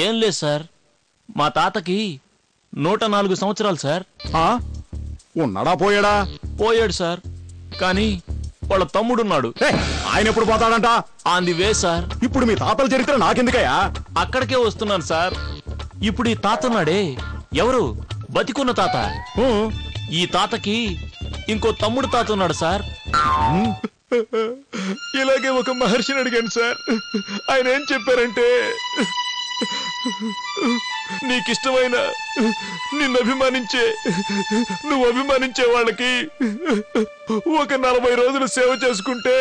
ఏం లేదు సార్, మా తాతకి 104 సంవత్సరాలు సార్. ఉన్నాడా పోయాడా? పోయాడు సార్, కానీ వాళ్ళ తమ్ముడున్నాడు. ఆయన ఎప్పుడు పోతాడంట? On the way sir. ఇప్పుడు మీ తాతల చరిత్ర నాకెందుకయ్యా? అక్కడికే వస్తున్నాను సార్. ఇప్పుడు ఈ తాతన్నాడే ఎవరు? బతికున్న తాత. ఈ తాతకి ఇంకో తమ్ముడు తాత ఉన్నాడు సార్. ఇలాగే ఒక మహర్షిని అడిగాను సార్. ఆయన ఏం చెప్పారంటే, నీకిష్టమైన నువ్వు అభిమానించే వాళ్ళకి ఒక 40 రోజులు సేవ చేసుకుంటే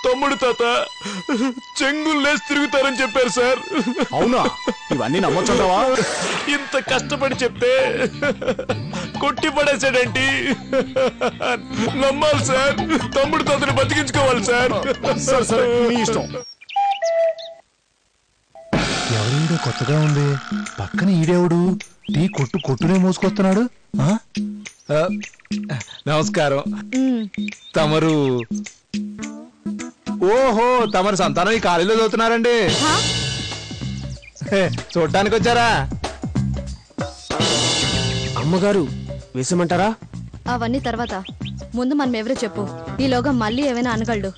తమ్ముడు తాత చెంగుల్లేసి తిరుగుతారని చెప్పారు సార్. అవునా? ఇవన్నీ నమ్మొచ్చుంటావా? ఇంత కష్టపడి చెప్తే కొట్టి పడేసాడేంటి? నమ్మాలి సార్. తమ్ముడు తాతని బతికించుకోవాలి సార్. సరే సరే, మీ ఇష్టం. ఎవరీడో కొత్తగా ఉంది. పక్కన ఈడేవుడు టీ కొట్టునే మోసుకొస్తున్నాడు. నమస్కారం. తమరు ఓహో, తమరు సంతానం ఈ కాలేజీలో చదువుతున్నారండి? చూడ్డానికి వచ్చారా? అమ్మగారు వేసమంటారా? అవన్నీ తర్వాత, ముందు మనం ఎవరో చెప్పు. ఈలోగా మళ్ళీ ఏమైనా అనగలడు.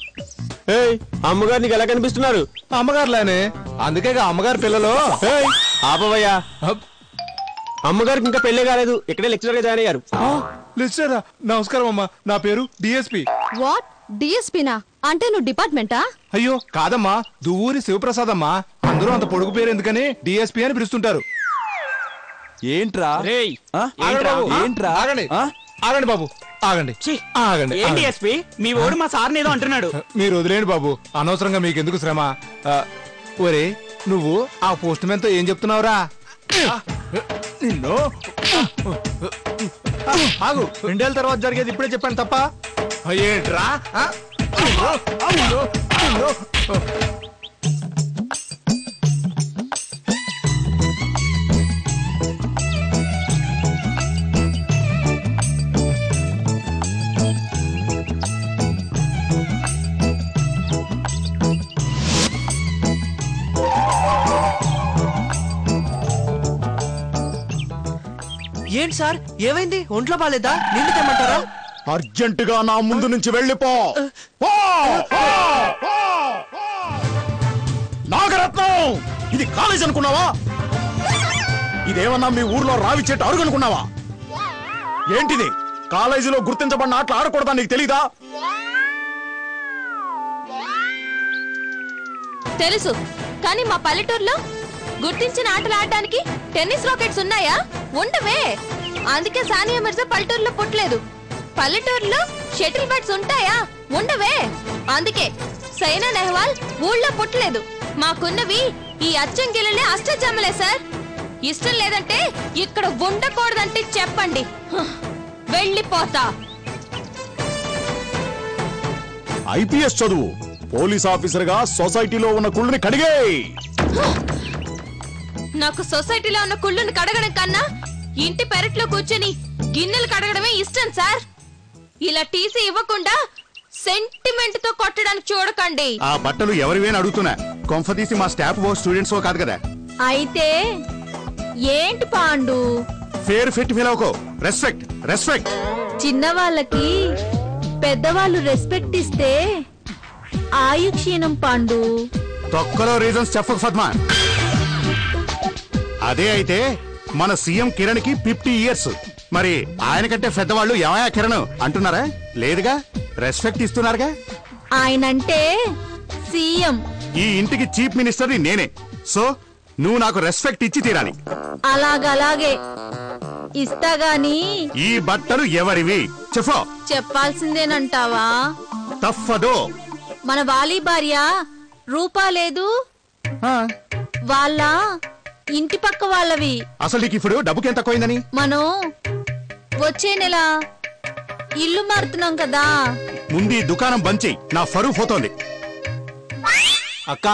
అమ్మగారు నీకు ఎలా కనిపిస్తున్నారు? అమ్మగారులానే, అందుకే అమ్మగారు పిల్లలు. ఆపవయ్యా, అమ్మగారికి ఇంకా పెళ్లి కాలేదు, ఇక్కడే లెక్చరర్ గా జాయిన్ అయ్యారు. లెక్చరరా? నమస్కారం అమ్మా, నా పేరు డిఎస్పి. వాట్? డిఎస్పీనా? అంటే నువ్వు డిపార్ట్మెంటా? అయ్యో కాదమ్మా, దువ్వూరి శివప్రసాద్ అమ్మా. అందరూ అంత పొడుగు పేరు ఎందుకని డిఎస్పి అని పిలుస్తుంటారు. ఏంట్రా? ఆగండి బాబు, ఆగండి ఆగండి. మీ ఓడు మా సార్ ఏదో అంటున్నాడు. మీరు వదిలేండి బాబు, అనవసరంగా మీకు ఎందుకు శ్రమ. ఒరే, నువ్వు ఆ పోస్ట్ మ్యాన్ తో ఏం చెప్తున్నావురా? నిన్ను ఆగు, 2 ఏళ్ళ తర్వాత జరిగేది ఇప్పుడే చెప్పాను తప్ప ఏంట్రా? ఏంటి సార్, ఏమైంది? ఒంట్లో బాలేదా? నీళ్లు తెమ్మంటారా? అర్జెంటుగా నా ముందు నుంచి వెళ్ళిపో. నాగరత్నం, ఇది కాలేజ్ అనుకున్నావా? ఇదేమన్నా మీ ఊర్లో రావి చెట్టు అరుగు అనుకున్నావా? ఏంటిది? కాలేజీలో గుర్తించబడిన ఆటలు ఆడకూడదా నీకు తెలీదా? తెలుసు, కానీ మా పల్లెటూరులో గుర్తించిన ఆటలు ఆడడానికి టెన్నిస్ రాకెట్స్ ఉన్నాయా? ఉండవే. అందుకే సానియా మిర్జా పల్లెటూరులో పుట్టలేదు. పల్లెటూరులో షటిల్ బ్యాట్స్ ఉంటాయా? ఉండవే. అందుకే సైనా నెహ్వాల్ ఊళ్ళో పుట్టలేదు. మాకున్నవి ఈ అచ్చంగిలనే అష్టజమ్మలే సార్. ఇష్టం లేదంటే ఇక్కడ ఉండకూడదంటే చెప్పండి, వెళ్ళిపోతా. ఐపీఎస్ చదువు, పోలీస్ ఆఫీసర్ గా సొసైటీలో ఉన్న కుళ్ళుని కడిగే. నాకు సొసైటీలో ఉన్న కుళ్ళుని కడగడం కన్నా ఇంటి పెరట్లో కూర్చొని గిన్నెలు కడగడమే ఇష్టం సార్. ఇలా టీసీ ఇవ్వకుండా సెంటిమెంట్ తో కొట్టడానికి చూడకండి. ఆ బట్టలు ఎవరివేని అడుగుతున్నా, కొంఫదీసి మా స్టాఫ్ స్టూడెంట్స్ కాదు కదా. అయితే ఏంటి పాండు? ఫేర్ ఫిట్ ఫీలవుకో. Respect respect. చిన్న వాళ్ళకి పెద్దవాళ్ళు రెస్పెక్ట్ ఇస్తే ఆయు క్షీణం పాండు. తొక్కలో రీజన్స్ చెప్పకు ఫాతిమా. అదే అయితే మన సీఎం కిరణ్ కి 50 years. మరి ఆయన కంటే పెద్దవాళ్ళు ఏమయ్యా కిరణ్ అంటున్నారా? లేదుగా, రెస్పెక్ట్ ఇస్తున్నారుగా. ఆయనంటే సీఎం, ఈ ఇంటికి చీఫ్ మినిస్టర్ నేనే. సో నువ్వు నాకు రెస్పెక్ట్ ఇచ్చి తీరాలి. అలాగే ఇస్తా గాని ఈ బట్టలు ఎవరివి చెప్పు. చెప్పాల్సిందేనంటావా? తప్పదు. మన వాలి భార్య రూపా లేదు, వాళ్ళ ఇంటి పక్క వాళ్ళవి. అసలు నీకు ఇప్పుడు డబ్బుకి ఎంత తక్కువైందని? మనం వచ్చే నెల ఇల్లు మారుతున్నాం కదా. ముందు దుకాణం బంద్ చెయ్యి, నా ఫరువు పోతోంది. అక్క